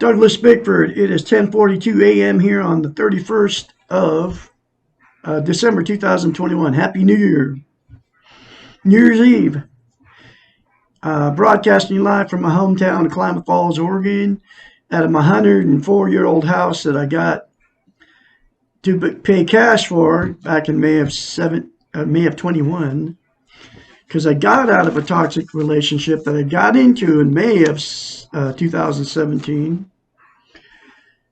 Douglas Bickford. It is 10:42 a.m. here on the 31st of December 2021. Happy New Year. New Year's Eve. Broadcasting live from my hometown of Klamath Falls, Oregon, out of my 104-year-old house that I got to pay cash for back in May of 21, because I got out of a toxic relationship that I got into in May of 2017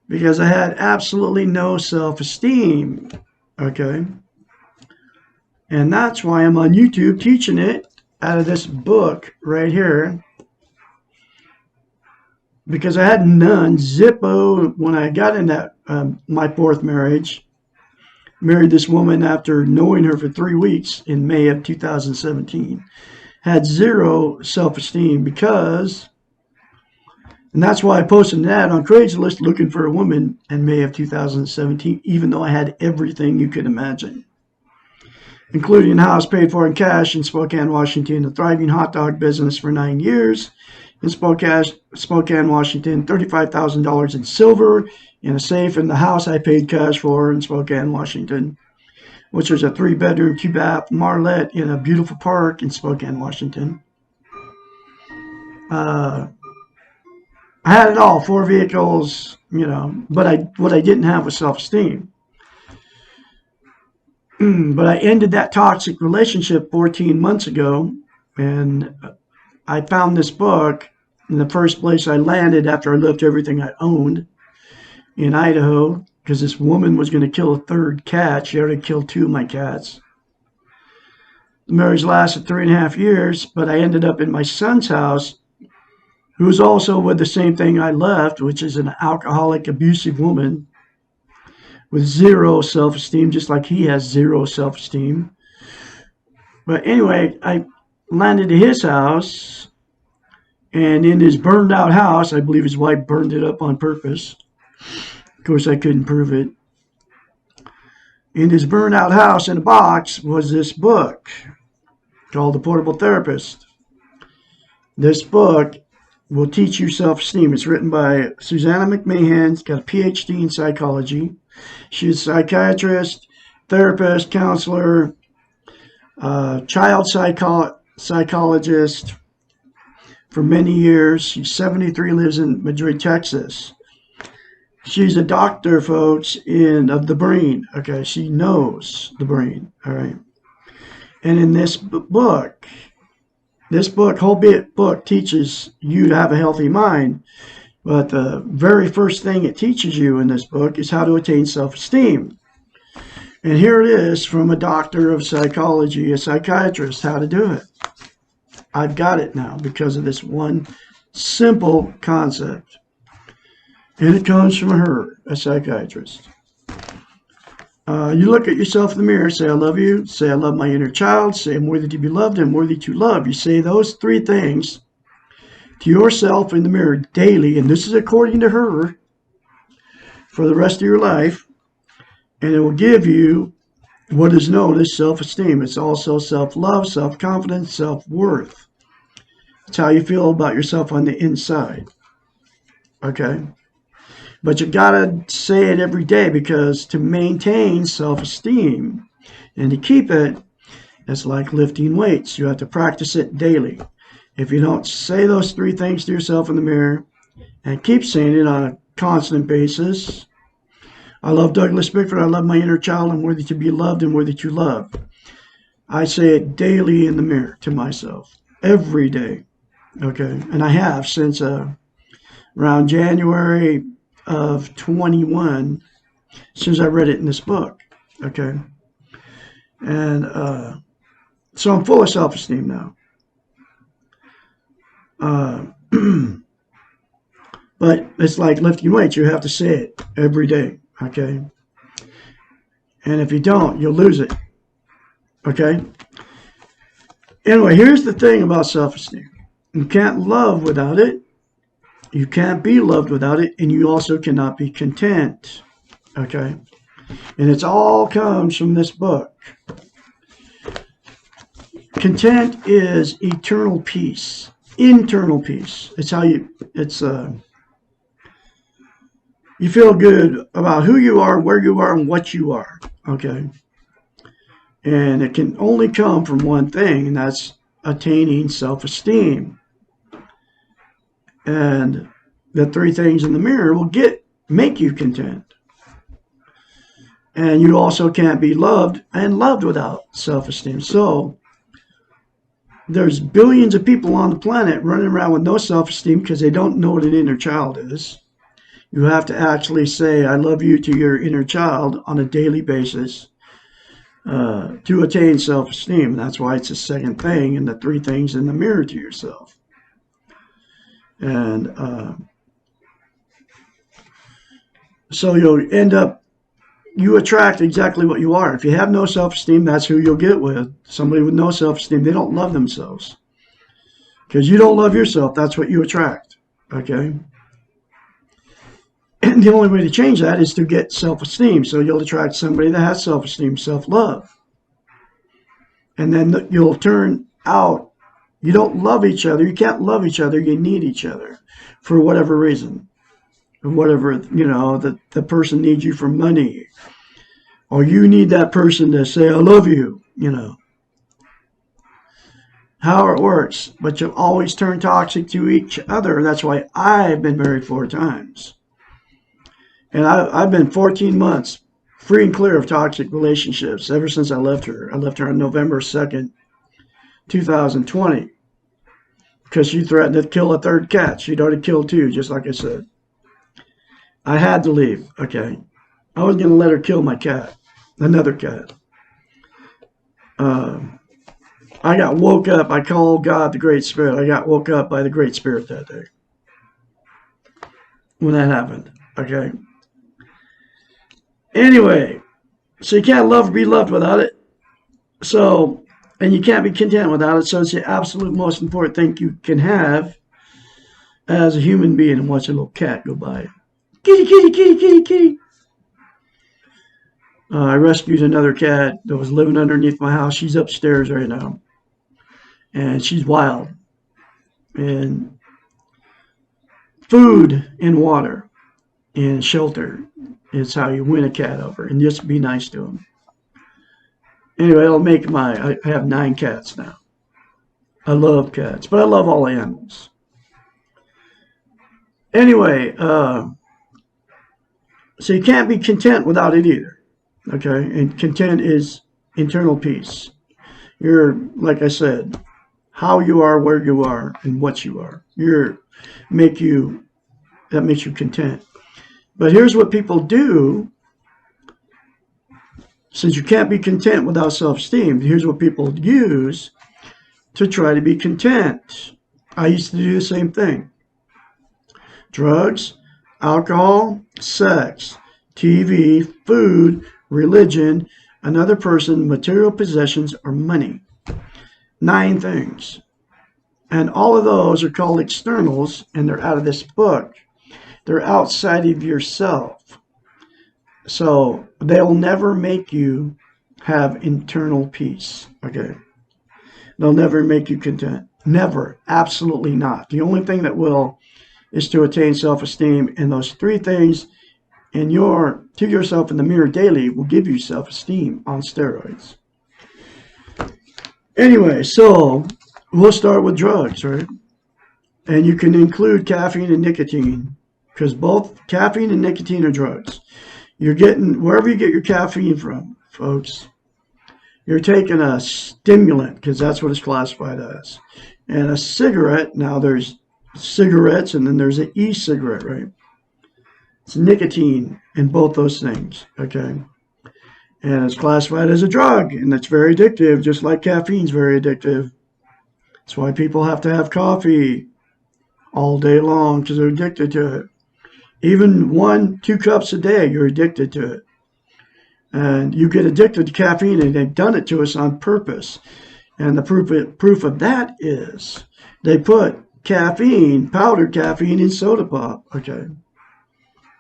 because I had absolutely no self-esteem. Okay, and that's why I'm on YouTube teaching it out of this book right here, because I had none. Zippo, when I got in that my fourth marriage, married this woman after knowing her for 3 weeks in May of 2017, had zero self-esteem because, and that's why I posted an ad on Craigslist looking for a woman in May of 2017, even though I had everything you could imagine, including a house paid for in cash in Spokane, Washington, a thriving hot dog business for 9 years in Spokane, Washington, $35,000 in silver in a safe in the house I paid cash for in Spokane, Washington, which was a 3-bedroom, 2-bath Marlette in a beautiful park in Spokane, Washington. I had it all, 4 vehicles, but what I didn't have was self-esteem. But I ended that toxic relationship 14 months ago, and I found this book in the first place I landed after I left everything I owned in Idaho, because this woman was going to kill a third cat. She already killed 2 of my cats. The marriage lasted 3.5 years, but I ended up in my son's house, who was also with the same thing I left, which is an alcoholic, abusive woman with zero self-esteem, just like he has zero self-esteem. But anyway, I landed at his house, and in his burned out house, I believe his wife burned it up on purpose. Of course, I couldn't prove it. In his burned out house in a box was this book called The Portable Therapist. This book will teach you self-esteem. It's written by Susanna McMahon. It's got a PhD in psychology. She's a psychiatrist, therapist, counselor, child psychologist for many years. She's 73, lives in Madrid, Texas. She's a doctor, folks, of the brain. Okay, she knows the brain. All right. And in this book, whole book teaches you to have a healthy mind. But the very first thing it teaches you in this book is how to attain self-esteem. And here it is from a doctor of psychology, a psychiatrist, how to do it. I've got it now because of this one simple concept. And it comes from her, a psychiatrist. You look at yourself in the mirror, say, I love you, say, I love my inner child, say, I'm worthy to be loved, I'm worthy to love. You say those 3 things to yourself in the mirror daily, and this is according to her, for the rest of your life, and it will give you what is known as self-esteem. It's also self-love, self-confidence, self-worth. It's how you feel about yourself on the inside. Okay? But you gotta say it every day, because to maintain self-esteem and to keep it, it's like lifting weights. You have to practice it daily. If you don't say those 3 things to yourself in the mirror and keep saying it on a constant basis, I love Douglas Bickford, I love my inner child, I'm worthy to be loved and worthy to love. I say it daily in the mirror to myself, every day. Okay, and I have since around January of 21, since I read it in this book. Okay, and so I'm full of self-esteem now. But it's like lifting weights. You have to say it every day. Okay, and if you don't, you'll lose it. Okay. Anyway, here's the thing about self-esteem. You can't love without it. You can't be loved without it, and you also cannot be content. Okay? And it all comes from this book. Content is eternal peace, internal peace. It's how you, You feel good about who you are, where you are, and what you are. Okay. And it can only come from one thing, and that's attaining self-esteem. And the three things in the mirror will make you content. And you also can't be loved and loved without self-esteem. So there's billions of people on the planet running around with no self-esteem because they don't know what an inner child is. You have to actually say, I love you to your inner child on a daily basis to attain self-esteem. That's why it's the second thing in the three things in the mirror to yourself. And so you'll end up, you attract exactly what you are. If you have no self-esteem, that's who you'll get with. Somebody with no self-esteem, they don't love themselves. Because you don't love yourself, that's what you attract. Okay? And the only way to change that is to get self-esteem. So you'll attract somebody that has self-esteem, self-love. And then you'll turn out, you don't love each other. You can't love each other. You need each other for whatever reason. Whatever, the person needs you for money. Or you need that person to say, I love you, How it works. But you'll always turn toxic to each other. That's why I've been married 4 times. And I've been 14 months free and clear of toxic relationships ever since I left her. I left her on November 2nd, 2020. Because she threatened to kill a 3rd cat. She'd already killed 2, just like I said. I had to leave, okay? I was going to let her kill my cat, another cat. I got woke up. I called God the Great Spirit. I got woke up by the Great Spirit that day when that happened, okay? Anyway, so you can't love or be loved without it. So, and you can't be content without it. So it's the absolute most important thing you can have as a human being. And watch a little cat go by. Kitty, kitty, kitty, kitty, kitty. I rescued another cat that was living underneath my house. She's upstairs right now. And she's wild. And food and water and shelter is how you win a cat over. And just be nice to them. Anyway, it'll make I have 9 cats now. I love cats, but I love all animals. Anyway, so you can't be content without it either. Okay, and content is internal peace. You're, like I said, how you are, where you are, and what you are. That makes you content. But here's what people do. Since you can't be content without self-esteem, here's what people use to try to be content. I used to do the same thing. Drugs, alcohol, sex, TV, food, religion, another person, material possessions, or money. 9 things. And all of those are called externals, and they're out of this book. They're outside of yourself. So they'll never make you have internal peace. Okay. They'll never make you content. Never. Absolutely not. The only thing that will is to attain self-esteem. And those 3 things to yourself in the mirror daily will give you self-esteem on steroids. Anyway, so we'll start with drugs, right? And you can include caffeine and nicotine, because both caffeine and nicotine are drugs. You're getting, wherever you get your caffeine from, folks, you're taking a stimulant, because that's what it's classified as. And a cigarette, now there's cigarettes and then there's an e-cigarette, right? It's nicotine in both those things, okay? And it's classified as a drug, and it's very addictive, just like caffeine's very addictive. That's why people have to have coffee all day long, because they're addicted to it. Even 1-2 cups a day, you're addicted to it. And you get addicted to caffeine, and they've done it to us on purpose. And the proof of that is they put caffeine, powdered caffeine, in soda pop. Okay.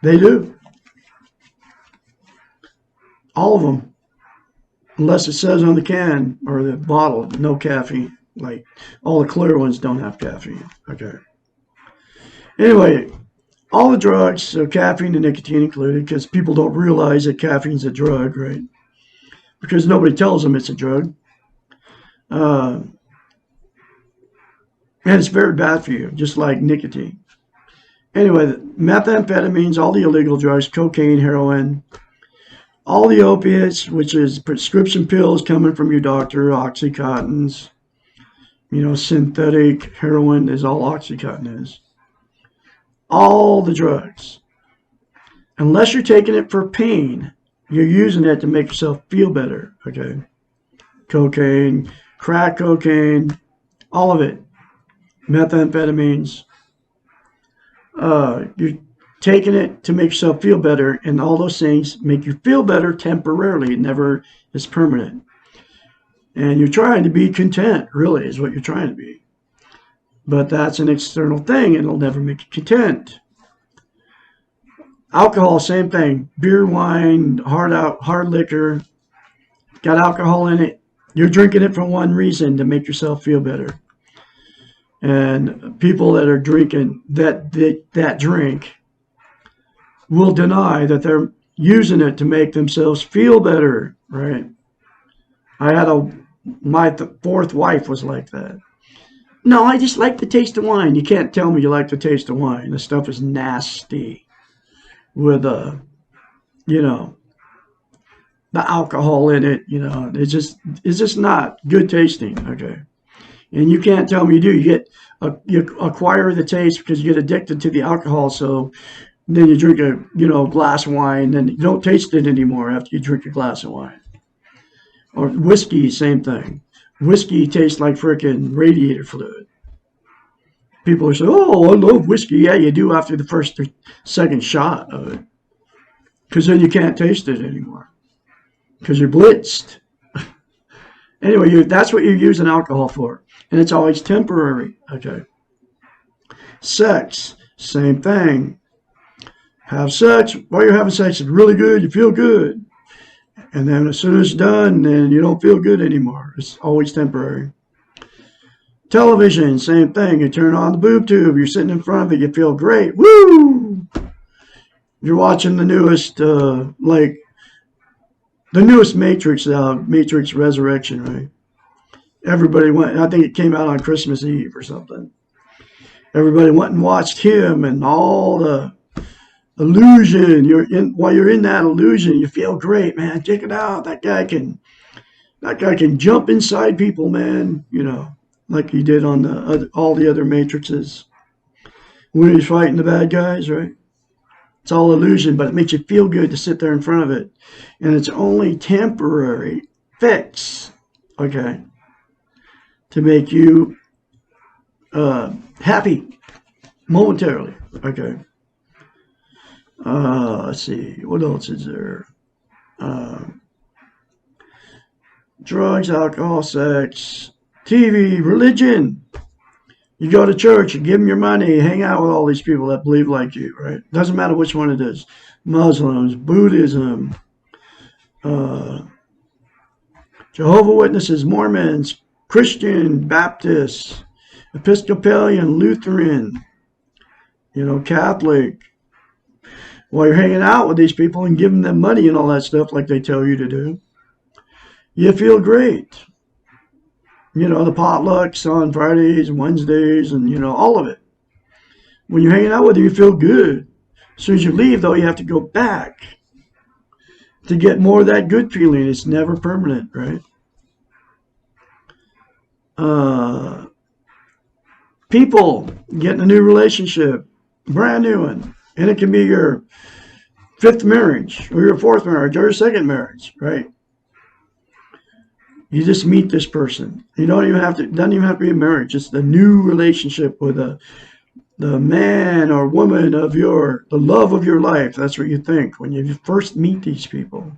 They do. All of them. Unless it says on the can or the bottle, no caffeine. Like all the clear ones don't have caffeine. Okay. Anyway, All the drugs, so caffeine and nicotine included, because people don't realize that caffeine's a drug, right? Because nobody tells them it's a drug. And it's very bad for you, just like nicotine. Anyway, methamphetamines, all the illegal drugs, cocaine, heroin, all the opiates, which is prescription pills coming from your doctor, Oxycontins, synthetic heroin is all Oxycontin is. All the drugs. Unless you're taking it for pain, you're using it to make yourself feel better, okay? Cocaine, crack cocaine, all of it. Methamphetamines. You're taking it to make yourself feel better, and all those things make you feel better temporarily. It never is permanent. And you're trying to be content, really, is what you're trying to be. But that's an external thing, and it'll never make you content. Alcohol, same thing. Beer, wine, hard liquor, got alcohol in it. You're drinking it for one reason, to make yourself feel better. And people that are drinking that drink will deny that they're using it to make themselves feel better, right? I had my fourth wife was like that. No, I just like the taste of wine. You can't tell me you like the taste of wine. The stuff is nasty with the alcohol in it. It's just not good tasting. Okay, and you can't tell me you do. You acquire the taste because you get addicted to the alcohol. So then you drink a glass of wine, and you don't taste it anymore after you drink a glass of wine. Or whiskey, same thing. Whiskey tastes like frickin' radiator fluid. People are saying, "Oh, I love whiskey." Yeah, you do after the first or second shot of it, because then you can't taste it anymore because you're blitzed. Anyway, that's what you're using alcohol for, and it's always temporary. Okay. Sex, same thing. Have sex. While you're having sex, it's really good. You feel good. And then as soon as it's done, then you don't feel good anymore. It's always temporary. Television, same thing. You turn on the boob tube. You're sitting in front of it. You feel great. Woo! You're watching the newest, the newest Matrix, Matrix Resurrection, right? Everybody went. I think it came out on Christmas Eve or something. Everybody went and watched him and all the illusion. While you're in that illusion, you feel great, man. Check it out. That guy can jump inside people, man. Like he did on all the other Matrixes when he's fighting the bad guys, right? It's all illusion, but it makes you feel good to sit there in front of it, and it's only temporary fix, okay, to make you happy momentarily, okay. Let's see, what else is there? Drugs, alcohol, sex, TV, religion. You go to church, you give them your money, hang out with all these people that believe like you, right? Doesn't matter which one it is. Muslims, Buddhism, Jehovah's Witnesses, Mormons, Christian, Baptist, Episcopalian, Lutheran, Catholic. While you're hanging out with these people and giving them money and all that stuff like they tell you to do, you feel great. The potlucks on Fridays and Wednesdays and, all of it. When you're hanging out with them, you feel good. As soon as you leave, though, you have to go back to get more of that good feeling. It's never permanent, right? People getting a new relationship, brand new one. And it can be your fifth marriage or your fourth marriage or your second marriage, right? You just meet this person. You doesn't even have to be a marriage. It's the new relationship with the man or woman of the love of your life. That's what you think when you first meet these people.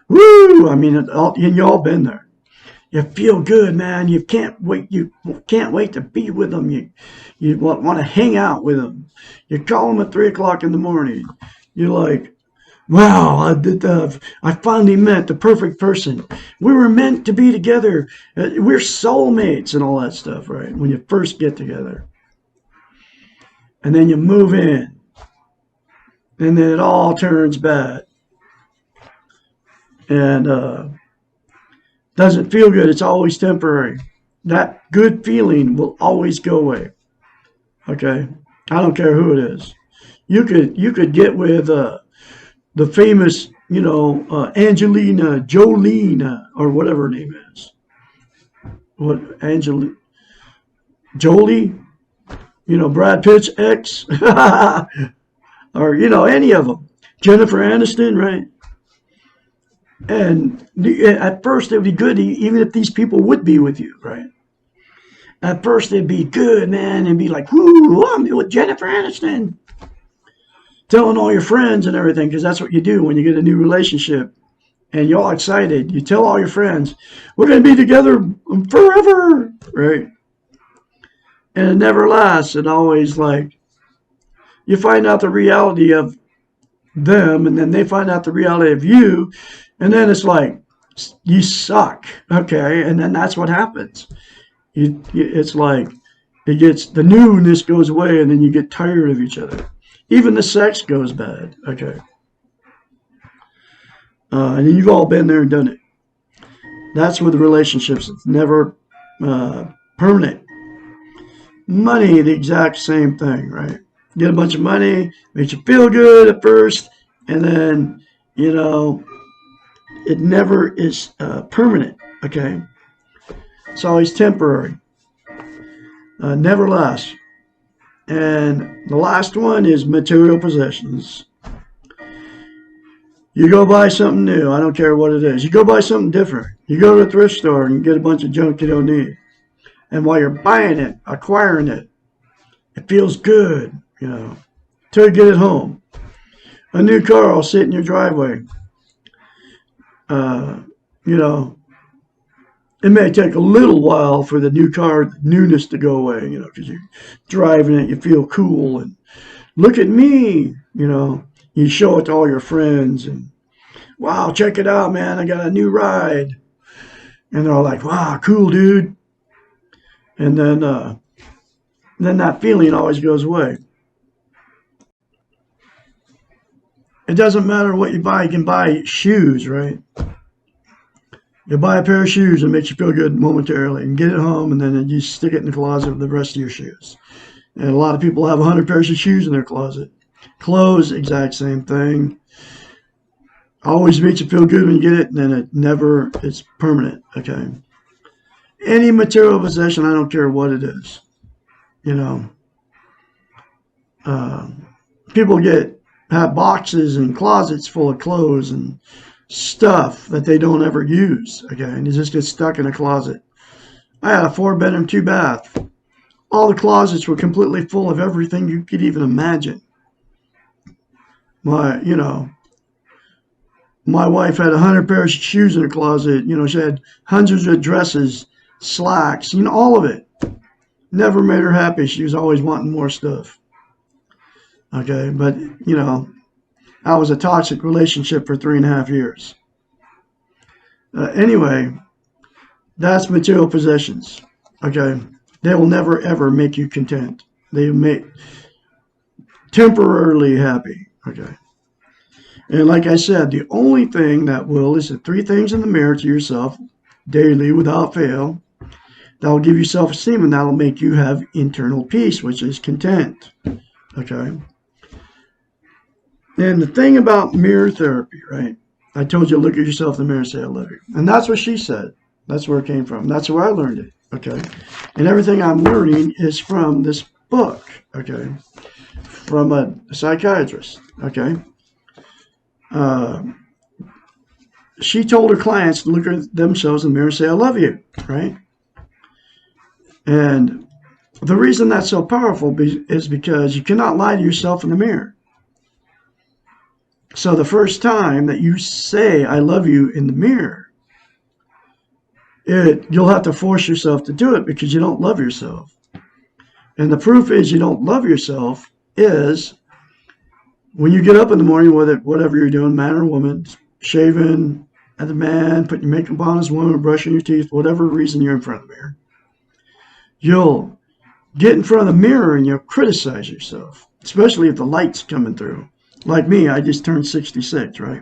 Woo! I mean, and you all been there. You feel good, man. You can't wait. You can't wait to be with them. You want to hang out with them. You call them at 3 o'clock in the morning. You're like, wow, I finally met the perfect person. We were meant to be together. We're soulmates and all that stuff, right? When you first get together. And then you move in. and then it all turns bad. And doesn't feel good. It's always temporary. That good feeling will always go away. Okay, I don't care who it is. You could get with the famous, Angelina Jolene, or whatever her name is. What Angel Jolie? Brad Pitt's ex, or any of them. Jennifer Aniston, right? And at first it would be good, even if these people would be with you, right? At first it'd be good, man, and be like, "Whoo, I'm with Jennifer Aniston," telling all your friends and everything, because that's what you do when you get a new relationship, and you're all excited. You tell all your friends, "We're gonna be together forever," right? And it never lasts. It always, like, you find out the reality of them, and then they find out the reality of you, and then it's like, you suck, okay? And then that's what happens. It's like, the newness goes away, and then you get tired of each other. Even the sex goes bad, okay? And you've all been there and done it. That's with relationships. It's never permanent. Money, the exact same thing, right? Get a bunch of money, makes you feel good at first, and then, it never is permanent, okay? It's always temporary. Never lasts. And the last one is material possessions. You go buy something new. I don't care what it is. You go buy something different. You go to a thrift store and get a bunch of junk you don't need. And while you're buying it, acquiring it, it feels good, till you get it home. A new car will sit in your driveway. It may take a little while for the new car newness to go away, because you're driving it, you feel cool, and look at me, you show it to all your friends, and wow, check it out, man, I got a new ride. And they're all like, wow, cool, dude. And then that feeling always goes away. It doesn't matter what you buy. You can buy shoes, right? You buy a pair of shoes and it makes you feel good momentarily, and get it home, and then you stick it in the closet with the rest of your shoes. And a lot of people have 100 pairs of shoes in their closet. Clothes, exact same thing. Always makes you feel good when you get it, and then it's permanent, okay? Any material possession, I don't care what it is. People have boxes and closets full of clothes and stuff that they don't ever use, okay? And it just gets stuck in a closet. I had a 4-bedroom, 2-bath. All the closets were completely full of everything you could even imagine. My wife had 100 pairs of shoes in her closet. She had hundreds of dresses, slacks, all of it. Never made her happy. She was always wanting more stuff. Okay, but, I was a toxic relationship for 3.5 years. Anyway, that's material possessions. Okay, they will never ever make you content. They make temporarily happy. Okay, and like I said, the only thing that will is the 3 things in the mirror to yourself daily without fail. That will give you self-esteem, and that will make you have internal peace, which is content. Okay. And the thing about mirror therapy, right? I told you, look at yourself in the mirror and say, I love you. And that's what she said. That's where it came from. That's where I learned it. Okay. And everything I'm learning is from this book. Okay. From a psychiatrist. Okay. She told her clients to look at themselves in the mirror and say, I love you. Right. And the reason that's so powerful is because you cannot lie to yourself in the mirror. So the first time that you say, I love you in the mirror, you'll have to force yourself to do it because you don't love yourself. And the proof is you don't love yourself is when you get up in the morning, whatever you're doing, man or woman, shaving as a man, putting your makeup on as a woman, brushing your teeth, whatever reason you're in front of the mirror, you'll get in front of the mirror and you'll criticize yourself, especially if the light's coming through. Like me, I just turned 66, right?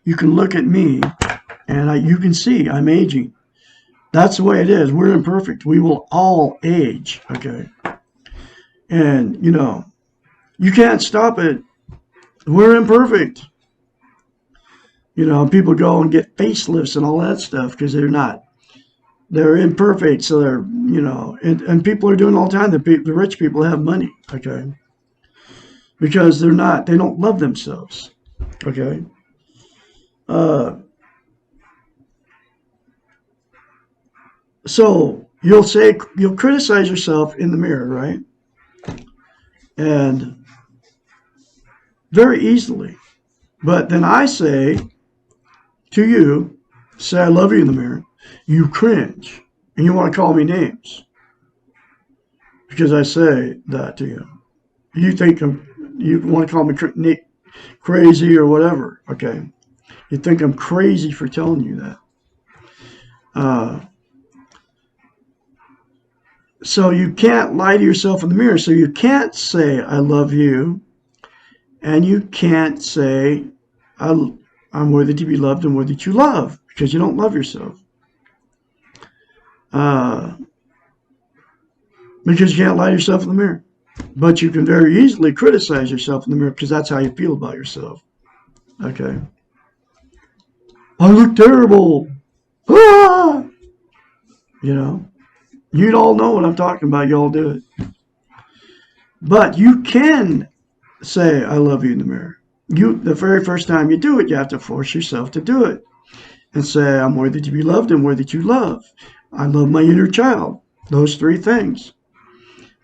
You can look at me and you can see I'm aging. That's the way it is. We're imperfect. We will all age, okay? And, you can't stop it. We're imperfect. People go and get facelifts and all that stuff because they're not. They're imperfect, so they're, and people are doing all the time. The rich people have money, okay? Because they don't love themselves, okay? So you'll criticize yourself in the mirror, right? And very easily. But then I say to you, say I love you in the mirror, you cringe and you want to call me names because I say that to you. You want to call me crazy or whatever, okay? You think I'm crazy for telling you that. So you can't lie to yourself in the mirror. So you can't say I love you, and you can't say I'm worthy to be loved and worthy to love because you don't love yourself. Because you can't lie to yourself in the mirror. But you can very easily criticize yourself in the mirror because that's how you feel about yourself. Okay. I look terrible. Ah! You'd all know what I'm talking about. You all do it. But you can say, I love you in the mirror. The very first time you do it, you have to force yourself to do it. And say, I'm worthy to be loved and worthy to love. I love my inner child. Those three things.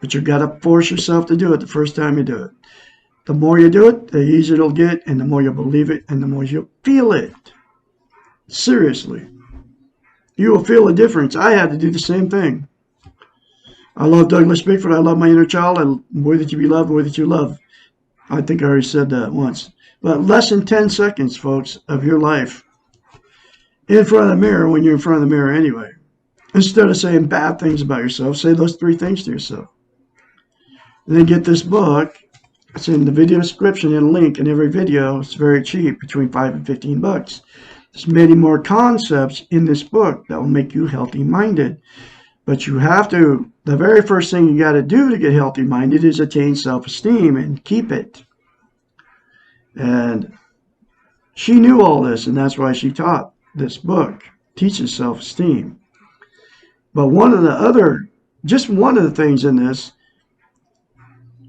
But you've got to force yourself to do it the first time you do it. The more you do it, the easier it'll get, and the more you believe it, and the more you'll feel it. Seriously. You will feel a difference. I had to do the same thing. I love Douglas Bickford. I love my inner child. I'm worthy to be loved, worthy to love. I think I already said that once. But less than 10 seconds, folks, of your life in front of the mirror when you're in front of the mirror anyway. Instead of saying bad things about yourself, say those three things to yourself. And then get this book. It's in the video description and a link in every video. It's very cheap, between $5 and $15. There's many more concepts in this book that will make you healthy-minded. But you have to, the very first thing you got to do to get healthy-minded is attain self-esteem and keep it. And she knew all this, and that's why she taught this book, teaches self-esteem. But one of the things in this,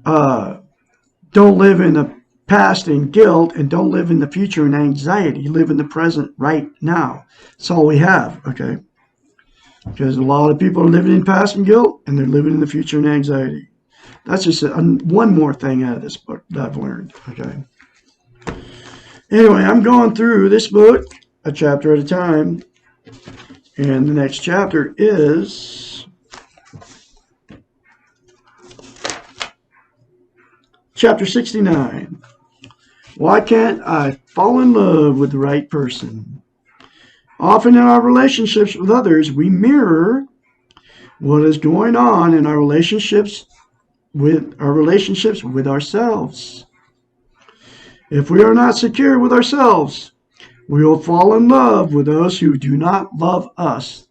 don't live in the past in guilt and don't live in the future in anxiety. Live in the present right now. That's all we have, okay? Because a lot of people are living in past and guilt, and they're living in the future in anxiety. That's just one more thing out of this book that I've learned. Okay. Anyway, I'm going through this book a chapter at a time, and the next chapter is chapter 69. Why can't I fall in love with the right person? Often in our relationships with others, we mirror what is going on in our relationships with ourselves. If we are not secure with ourselves, we will fall in love with those who do not love us.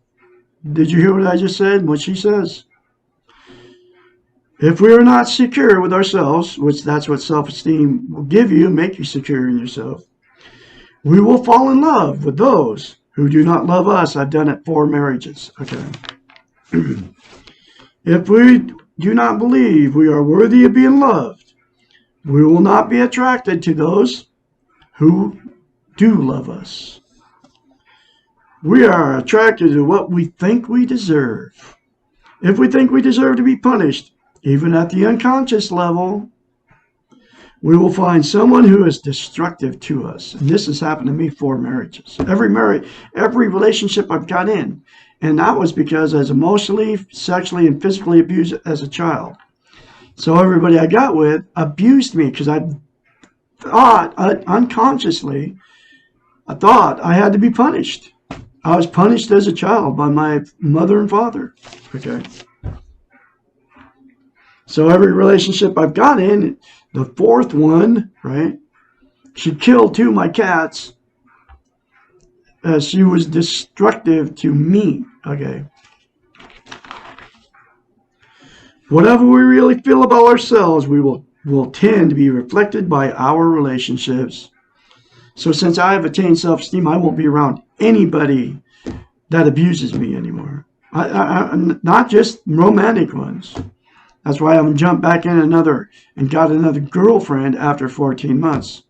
Did you hear what I just said? What she says? If we are not secure with ourselves, which that's what self-esteem will give you, make you secure in yourself, we will fall in love with those who do not love us. I've done it 4 marriages. Okay. If we do not believe we are worthy of being loved, we will not be attracted to those who do love us. We are attracted to what we think we deserve. If we think we deserve to be punished, even at the unconscious level, we will find someone who is destructive to us. And this has happened to me 4 marriages. Every relationship I've got in. And that was because I was emotionally, sexually, and physically abused as a child. So everybody I got with abused me because I thought, unconsciously, I thought I had to be punished. I was punished as a child by my mother and father. Okay. So every relationship I've got in, the fourth one, right? She killed two of my cats. She was destructive to me. Okay. Whatever we really feel about ourselves, we will tend to be reflected by our relationships. So since I have attained self-esteem, I won't be around anybody that abuses me anymore. Not just romantic ones. That's why I haven't jumped back in and got another girlfriend after 14 months.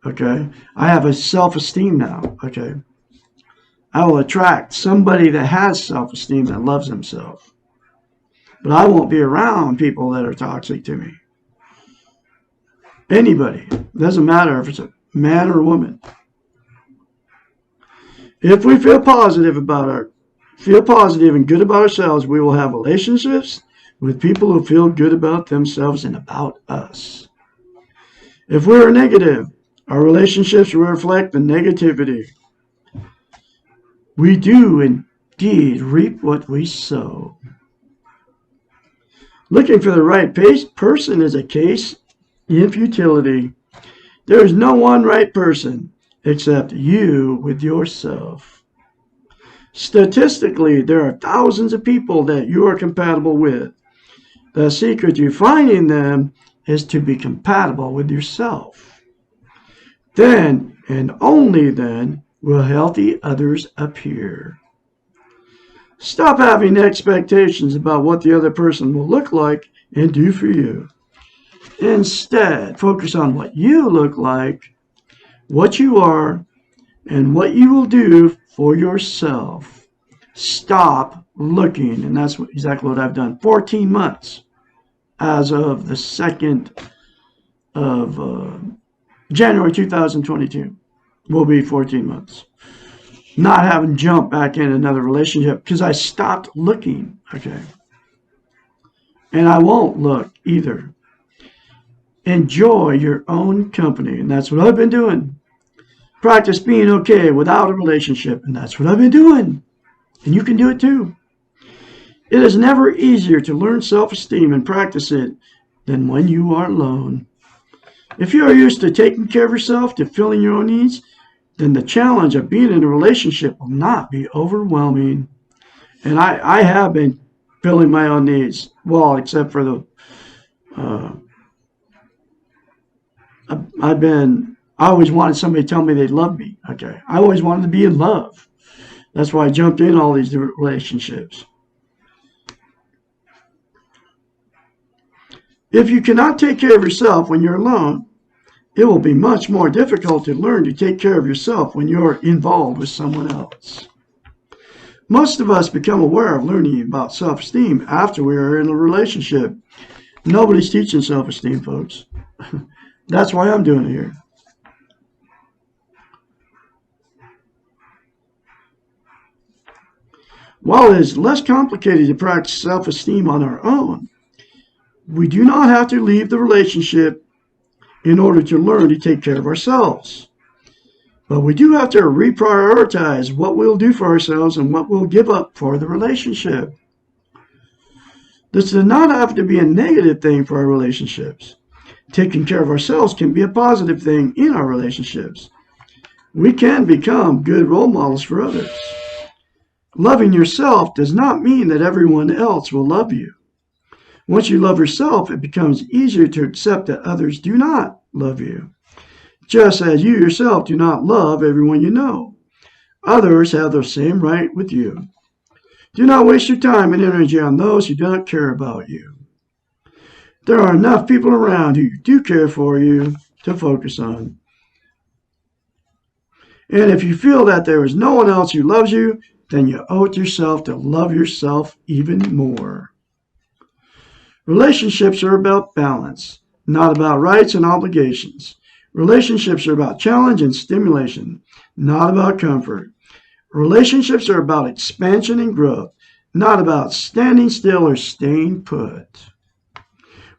Okay. I have a self-esteem now. Okay. I will attract somebody that has self-esteem, that loves himself. But I won't be around people that are toxic to me. Anybody. It doesn't matter if it's a man or a woman. If we feel positive and good about ourselves, we will have relationships with people who feel good about themselves and about us. If we are negative, our relationships will reflect the negativity. We do indeed reap what we sow. Looking for the right person is a case in futility. There is no one right person except you with yourself. Statistically, there are thousands of people that you are compatible with. The secret to finding them is to be compatible with yourself. Then, and only then, will healthy others appear. Stop having expectations about what the other person will look like and do for you. Instead, focus on what you look like, what you are, and what you will do for yourself. Stop looking, and that's exactly what I've done. 14 months as of the 2nd of January 2022 will be 14 months. Not having jumped back in another relationship because I stopped looking. Okay. And I won't look either. Enjoy your own company, and that's what I've been doing. Practice being okay without a relationship, and that's what I've been doing. And you can do it too. It is never easier to learn self-esteem and practice it than when you are alone. If you are used to taking care of yourself, to filling your own needs, then the challenge of being in a relationship will not be overwhelming. And I have been filling my own needs. Well, except for the I always wanted somebody to tell me they loved me. Okay. I always wanted to be in love. That's why I jumped in all these different relationships. If you cannot take care of yourself when you're alone, it will be much more difficult to learn to take care of yourself when you're involved with someone else. Most of us become aware of learning about self-esteem after we are in a relationship. Nobody's teaching self-esteem, folks. That's why I'm doing it here. While it is less complicated to practice self-esteem on our own, we do not have to leave the relationship in order to learn to take care of ourselves. But we do have to reprioritize what we'll do for ourselves and what we'll give up for the relationship. This does not have to be a negative thing for our relationships. Taking care of ourselves can be a positive thing in our relationships. We can become good role models for others. Loving yourself does not mean that everyone else will love you. Once you love yourself, it becomes easier to accept that others do not love you. Just as you yourself do not love everyone you know. Others have the same right with you. Do not waste your time and energy on those who do not care about you. There are enough people around who do care for you to focus on. And if you feel that there is no one else who loves you, then you owe it to yourself to love yourself even more. Relationships are about balance, not about rights and obligations. Relationships are about challenge and stimulation, not about comfort. Relationships are about expansion and growth, not about standing still or staying put.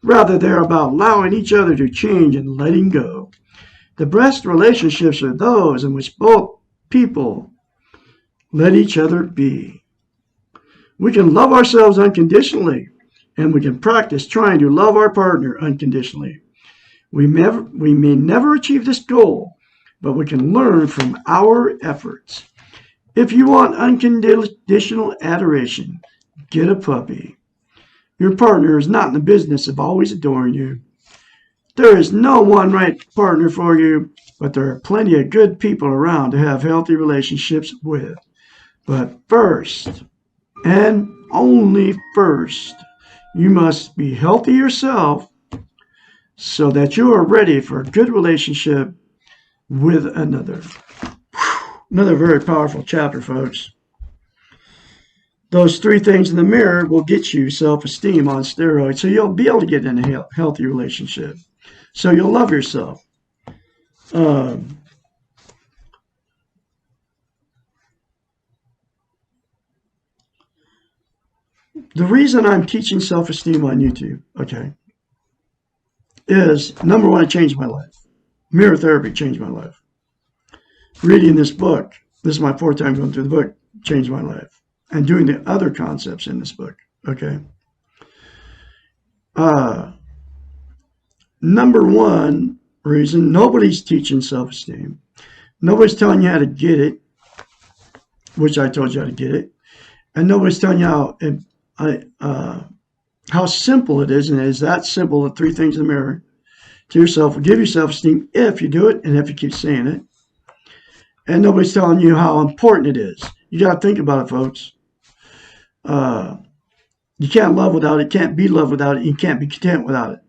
Rather, they're about allowing each other to change and letting go. The best relationships are those in which both people let each other be. We can love ourselves unconditionally and we can practice trying to love our partner unconditionally. We may never achieve this goal, but we can learn from our efforts. If you want unconditional adoration, get a puppy. Your partner is not in the business of always adoring you. There is no one right partner for you, but there are plenty of good people around to have healthy relationships with. But first, and only first, you must be healthy yourself so that you are ready for a good relationship with another. Another very powerful chapter, folks. Those three things in the mirror will get you self-esteem on steroids, so you'll be able to get in a healthy relationship. So you'll love yourself. The reason I'm teaching self-esteem on YouTube, okay, is number one, it changed my life. Mirror therapy changed my life. Reading this book, this is my fourth time going through the book, changed my life. And doing the other concepts in this book, okay. Number one reason, nobody's teaching self-esteem. Nobody's telling you how to get it, which I told you how to get it. And nobody's telling you how simple it is, and it is that simple, the three things in the mirror to yourself will give you self-esteem if you do it and if you keep saying it. And nobody's telling you how important it is. You got to think about it, folks. You can't love without it, can't be loved without it, you can't be content without it.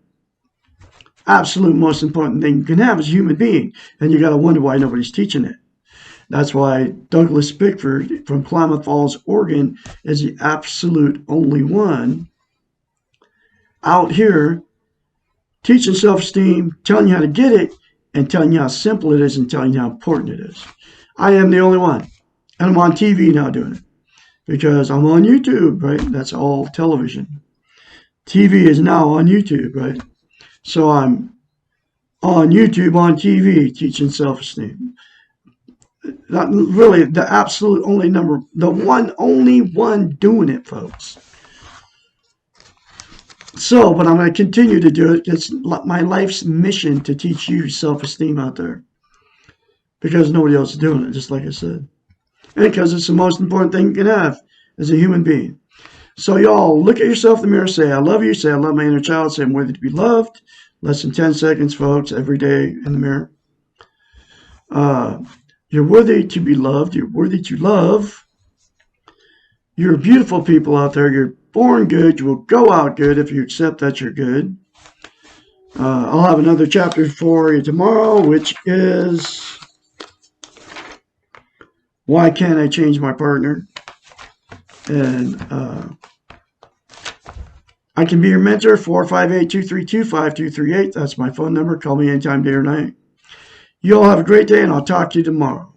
Absolute most important thing you can have as a human being. And you got to wonder why nobody's teaching it. That's why Douglas Bickford from Klamath Falls, Oregon is the absolute only one out here teaching self-esteem, telling you how to get it, and telling you how simple it is and telling you how important it is. I am the only one. And I'm on TV now doing it. Because I'm on YouTube, right? That's all television. TV is now on YouTube, right? So I'm on YouTube, on TV, teaching self-esteem. Not really the absolute only number, the only one doing it, folks. So, but I'm going to continue to do it. It's my life's mission to teach you self-esteem out there. Because nobody else is doing it, just like I said. And because it's the most important thing you can have as a human being. So y'all, look at yourself in the mirror, say, I love you, say, I love my inner child, say, I'm worthy to be loved. Less than 10 seconds, folks, every day in the mirror. You're worthy to be loved. You're worthy to love. You're beautiful people out there. You're born good. You will go out good if you accept that you're good. I'll have another chapter for you tomorrow, which is why can't I change my partner? And I can be your mentor, 458-232-5238. That's my phone number. Call me anytime, day or night. You all have a great day, and I'll talk to you tomorrow.